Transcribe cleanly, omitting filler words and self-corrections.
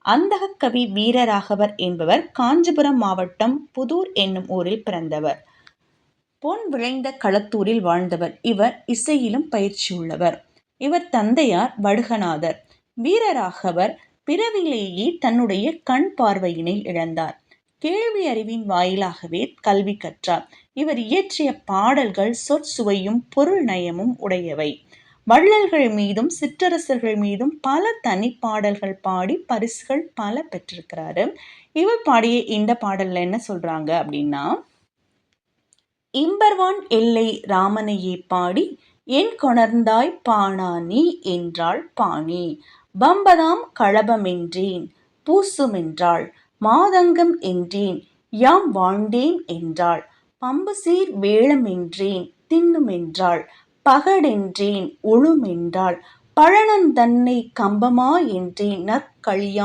அந்தகக் கவி வீரராகவர் என்பவர் காஞ்சிபுரம் மாவட்டம் புதூர் என்னும் ஊரில் பிறந்தவர். பொன் விளைந்த களத்தூரில் வாழ்ந்தவர். இவர் இசையிலும் பயிற்சியுள்ளவர். இவர் தந்தையார் வடுகநாதர். வீரராகவர் பிறவியிலேயே தன்னுடைய கண் பார்வையினை இழந்தார். கேள்வி அறிவின் வாயிலாகவே கல்வி கற்றார். இவர் இயற்றிய பாடல்கள் சொற்சுவையும் பொருள் நயமும் உடையவை. வள்ளல்கள் மீதும் சிற்றரசர்கள் மீதும் பல தனிப்பாடல்கள் பாடி பரிசுகள் பல பெற்றிருக்கிறாரு. இவர் பாடிய இந்த பாடல்ல என்ன சொல்றாங்க அப்படின்னா, இம்பர்வான் எல்லை ராமனையே பாடி என் கொணர்ந்தாய் பாணா நீ என்றாள் பாணி. பம்பதாம் களபமென்றேன் பூசுமென்றாள் மாதங்கம் என்றேன் யாம் வாழ்ந்தேன் என்றாள். பம்புசீர் வேழமென்றேன் தின்னுமென்றாள் பகடென்றேன் ஒழுமென்றாள் பழனந்தன்னை கம்பமா என்றேன் நற்களியாம்